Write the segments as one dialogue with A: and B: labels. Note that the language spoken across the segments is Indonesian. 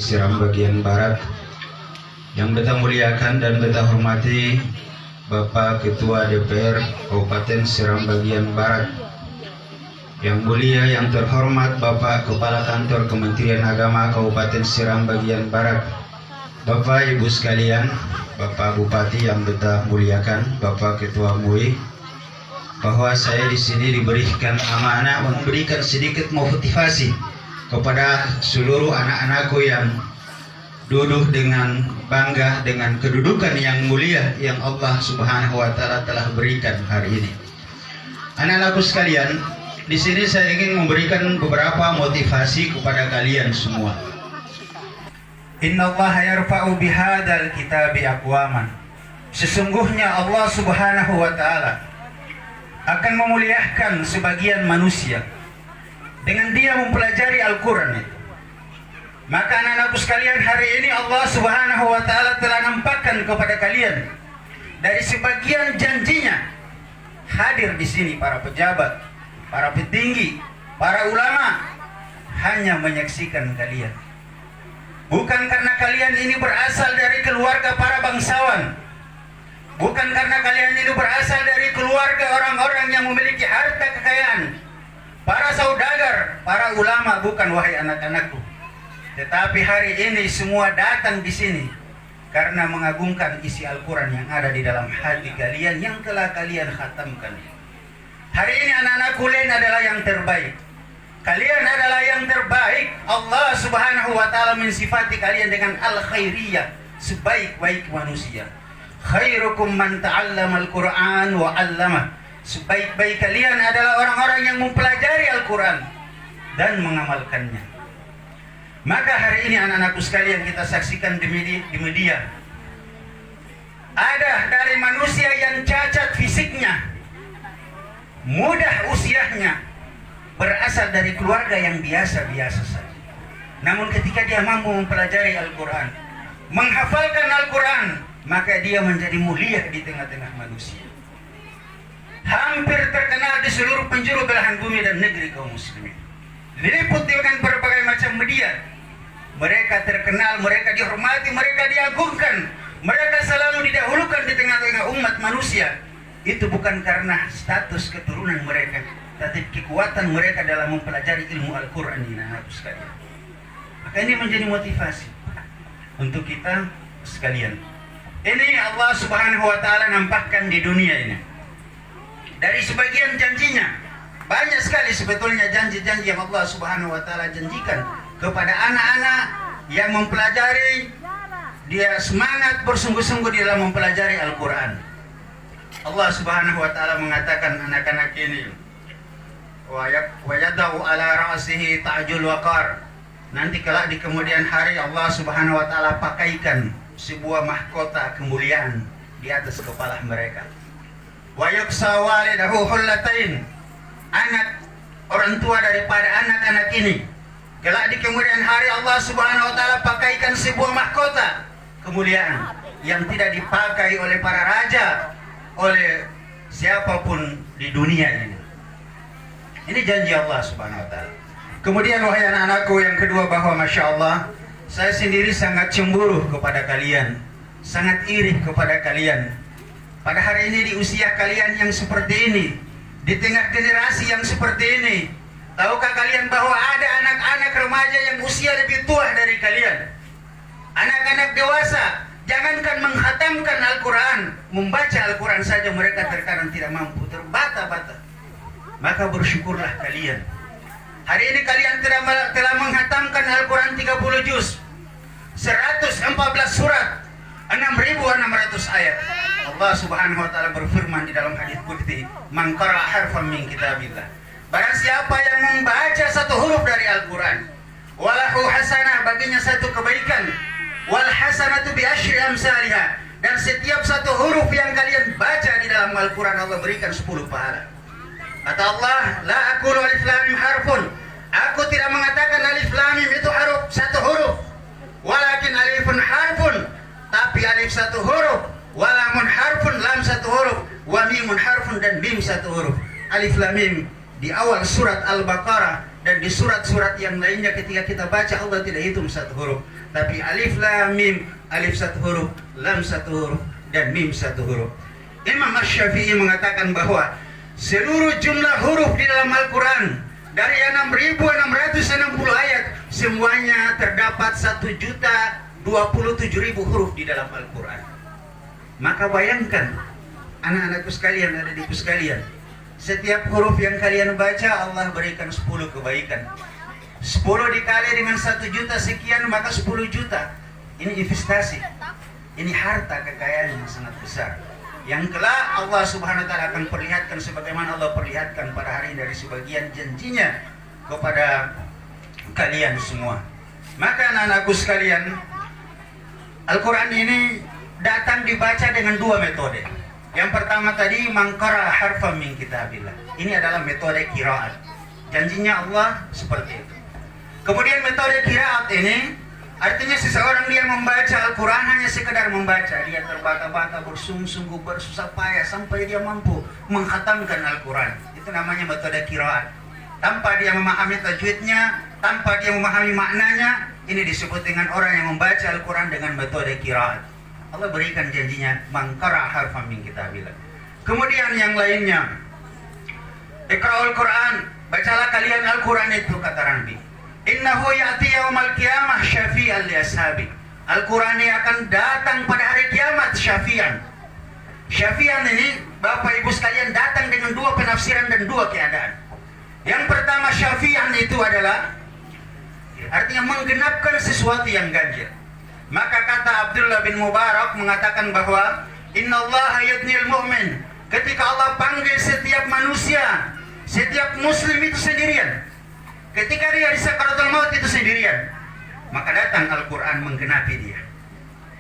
A: Seram bagian barat. Yang beta muliakan dan beta hormati Bapak Ketua DPR Kabupaten Seram bagian barat. Yang mulia yang terhormat Bapak Kepala Kantor Kementerian Agama Kabupaten Seram bagian barat. Bapak Ibu sekalian, Bapak Bupati yang beta muliakan, Bapak Ketua MUI, bahwa saya di sini diberikan amanah memberikan sedikit motivasi kepada seluruh anak-anakku yang duduk dengan bangga dengan kedudukan yang mulia yang Allah Subhanahu wa taala telah berikan hari ini. Anak-anakku sekalian, di sini saya ingin memberikan beberapa motivasi kepada kalian semua. Innallaha yarfa'u bihadzal kitabi aqwaman. Sesungguhnya Allah Subhanahu wa taala akan memuliakan sebagian manusia dengan dia mempelajari Al-Quran itu. Maka anak-anakku sekalian, hari ini Allah Subhanahu wa taala telah nampakkan kepada kalian dari sebagian janjinya hadir di sini para pejabat, para petinggi, para ulama hanya menyaksikan kalian. Bukan karena kalian ini berasal dari keluarga para bangsawan, bukan karena kalian ini berasal dari keluarga orang-orang yang memiliki harta kekayaan, para saudagar, para ulama, bukan wahai anak-anakku. Tetapi hari ini semua datang di sini karena mengagungkan isi Al-Quran yang ada di dalam hati kalian yang telah kalian khatamkan. Hari ini anak-anakku, kalian adalah yang terbaik. Kalian adalah yang terbaik. Allah Subhanahu wa taala mensifati kalian dengan al-khairiyah, sebaik-baik manusia. Khairukum man ta'allama al-Quran wa 'allamah. Sebaik-baik kalian adalah orang-orang yang mempelajari Al-Quran dan mengamalkannya. Maka hari ini anak-anakku sekalian, kita saksikan di media. Ada dari manusia yang cacat fisiknya, mudah usianya, berasal dari keluarga yang biasa-biasa saja. Namun ketika dia mampu mempelajari Al-Quran, menghafalkan Al-Quran, maka dia menjadi mulia di tengah-tengah manusia. Hampir terkenal di seluruh penjuru belahan bumi dan negeri kaum muslimin. Diliput dengan berbagai macam media. Mereka terkenal, mereka dihormati, mereka diagungkan. Mereka selalu didahulukan di tengah-tengah umat manusia. Itu bukan karena status keturunan mereka, tapi kekuatan mereka dalam mempelajari ilmu Al-Quran ini, anak-anakku sekalian. Maka ini menjadi motivasi untuk kita sekalian. Ini Allah Subhanahu wa taala nampakkan di dunia ini. Dari sebagian janjinya, banyak sekali sebetulnya janji-janji yang Allah Subhanahu wa taala janjikan kepada anak-anak yang mempelajari, dia semangat bersungguh-sungguh di dalam mempelajari Al-Quran. Allah Subhanahu wa taala mengatakan anak-anak ini, wa yadau ala ra'sihi ta'jul waqar. Nanti kelak di kemudian hari Allah Subhanahu wa taala pakaikan sebuah mahkota kemuliaan di atas kepala mereka. Wa yuksa walidahu hullatain. Anak, orang tua daripada anak-anak ini, kelak di kemudian hari Allah Subhanahu wa taala pakaikan sebuah mahkota kemuliaan yang tidak dipakai oleh para raja, oleh siapapun di dunia ini. Ini janji Allah Subhanahu wa taala. Kemudian wahai anak-anakku yang kedua, bahwa Masya Allah, saya sendiri sangat cemburu kepada kalian, sangat iri kepada kalian. Pada hari ini, di usia kalian yang seperti ini, di tengah generasi yang seperti ini, tahukah kalian bahwa ada anak-anak remaja yang usia lebih tua dari kalian? Anak-anak dewasa, jangankan menghatamkan Al-Quran, membaca Al-Quran saja mereka terkadang tidak mampu, terbata-bata. Maka bersyukurlah kalian. Hari ini kalian telah menghatamkan Al-Quran 30 juz, 114 surat, 6.600 ayat. Allah Subhanahu wa taala berfirman di dalam hadis qudsi, "Man qara'a harfan min kitabillah." Barang siapa yang membaca satu huruf dari Al-Quran, walahu hasanah, baginya satu kebaikan, wal hasanatu bi asyri amsalha, dan setiap satu huruf yang kalian baca di dalam Al-Quran Allah berikan 10 pahala. Kata Allah, "La aqulu alif lam mim harfun." Aku tidak mengatakan alif lam mim itu satu huruf. Walakin alifun harfun, tapi alif satu huruf, walamun harfun, lam satu huruf, wa mimun harfun, dan mim satu huruf. Alif lam mim di awal surat Al-Baqarah Dan di surat-surat yang lainnya ketika kita baca Allah tidak hitung satu huruf, tapi alif lam mim, alif satu huruf, lam satu huruf, dan mim satu huruf. Imam Asy-Syafi'i mengatakan bahwa seluruh jumlah huruf di dalam Al-Quran dari 6.660 ayat semuanya terdapat 1.027.000 huruf di dalam Al-Quran. Maka bayangkan anak-anakku sekalian, adik-adikku sekalian, setiap huruf yang kalian baca Allah berikan 10 kebaikan. 10 dikali dengan 1 juta sekian maka 10 juta. Ini investasi. Ini harta kekayaan yang sangat besar. Yang kelak Allah Subhanahu wa taala akan perlihatkan sebagaimana Allah perlihatkan pada hari dari sebagian janjinya kepada kalian semua. Maka anak-anakku sekalian, Al-Quran ini datang dibaca dengan 2 metode. Yang pertama tadi mangkara harfa min kitabillah. Ini adalah metode qiraat. Janjinya Allah seperti itu. Kemudian metode qiraat ini artinya seseorang dia membaca Al-Quran hanya sekedar membaca. Dia terbata-bata bersungguh-sungguh bersusah payah sampai dia mampu menghatamkan Al-Quran. Itu namanya metode qiraat. Tanpa dia memahami tajwidnya, tanpa dia memahami maknanya, ini disebut dengan orang yang membaca Al-Quran dengan metode qiraat. Allah berikan janjinya mangkara harfan min kitabillah. Kemudian yang lainnya, Iqra'ul Quran, bacalah kalian Al-Quran itu kata Nabi. Innahu ya'ti yaumal qiyamah syafi'an li ashabi. Al-Quran ini akan datang pada hari kiamat syafi'an. Syafi'an ini Bapak Ibu sekalian datang dengan 2 penafsiran dan 2 keadaan. Yang pertama syafi'an itu adalah artinya menggenapkan sesuatu yang ganjil. Maka kata Abdullah bin Mubarak mengatakan bahwa innallaha yudnil mu'min. Ketika Allah panggil setiap manusia, setiap muslim itu sendirian. Ketika dia di sakaratul maut itu sendirian, maka datang Al-Quran menggenapi dia,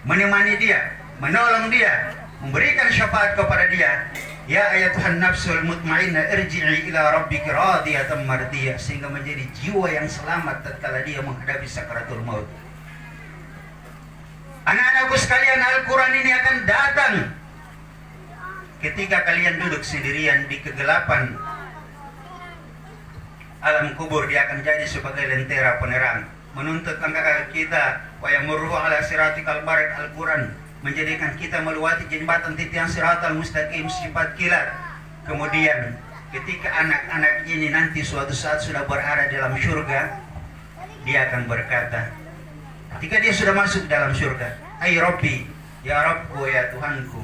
A: menemani dia, menolong dia, memberikan syafaat kepada dia. Ya ayatuhan nafsul mutmainnah irji'i ila rabbiki radiyatan mardiyah, sehingga menjadi jiwa yang selamat tatkala dia menghadapi sakaratul maut. Anak-anakku sekalian, Al-Quran ini akan datang ketika kalian duduk sendirian di kegelapan alam kubur. Dia akan jadi sebagai lentera penerang, menuntut langkah kita. Wa yamurru ala siratikal barik. Al-Quran menjadikan kita melewati jembatan titian siratal mustaqim sifat kilat. Kemudian ketika anak-anak ini nanti suatu saat sudah berada dalam surga, dia akan berkata, ketika dia sudah masuk dalam surga, ay Rabbi, ya Rabbku, ya Tuhanku,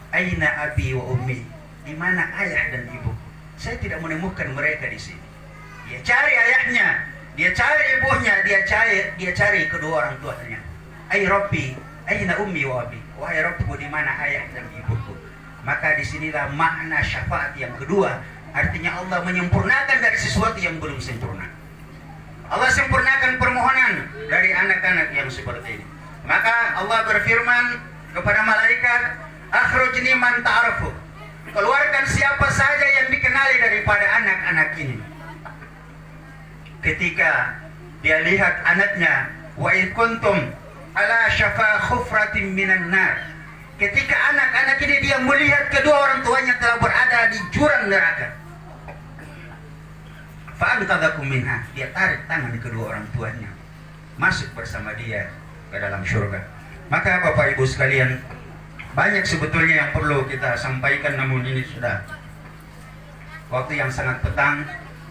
A: aina abi wa ummi, di mana ayah dan ibuku? Saya tidak menemukan mereka di sini. Dia cari ayahnya, dia cari ibunya, dia cari kedua orang tuanya. Ay Rabbi, aina ummi wa abi, wahai Rabbku, di mana ayah dan ibuku? Maka disinilah makna syafaat yang kedua. Artinya Allah menyempurnakan dari sesuatu yang belum sempurna. Allah sempurnakan permohonan dari anak-anak yang seperti ini. Maka Allah berfirman kepada malaikat, akhrujni man ta'arafu. Keluarkan siapa saja yang dikenali daripada anak-anak ini. Ketika dia lihat anaknya, wa in kuntum ala syafa khufratin minan nar. Ketika anak-anak ini dia melihat kedua orang tuanya telah berada di jurang neraka. Fa'antadakum minha, dia tarik tangan kedua orang tuanya, masuk bersama dia ke dalam surga. Maka Bapak Ibu sekalian, banyak sebetulnya yang perlu kita sampaikan, namun ini sudah waktu yang sangat petang.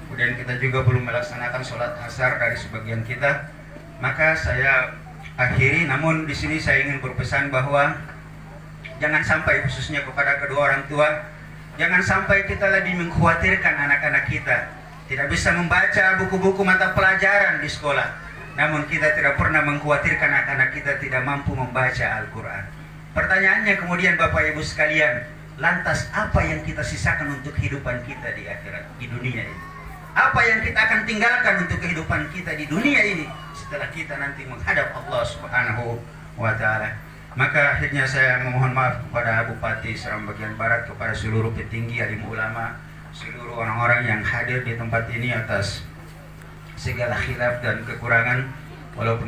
A: Kemudian kita juga belum melaksanakan sholat asar dari sebagian kita. Maka saya akhiri, namun di sini saya ingin berpesan bahwa jangan sampai, khususnya kepada kedua orang tua, jangan sampai kita lebih mengkhawatirkan anak-anak kita tidak bisa membaca buku-buku mata pelajaran di sekolah, namun kita tidak pernah mengkhawatirkan anak-anak kita tidak mampu membaca Al-Quran. Pertanyaannya kemudian Bapak Ibu sekalian, lantas apa yang kita sisakan untuk kehidupan kita di akhirat, di dunia ini? Apa yang kita akan tinggalkan untuk kehidupan kita di dunia ini setelah kita nanti menghadap Allah Subhanahu wa Ta'ala? Maka akhirnya saya memohon maaf kepada Bupati Seram Bagian Barat, kepada seluruh petinggi, alim ulama, seluruh orang-orang yang hadir di tempat ini atas segala khilaf dan kekurangan. Walaupun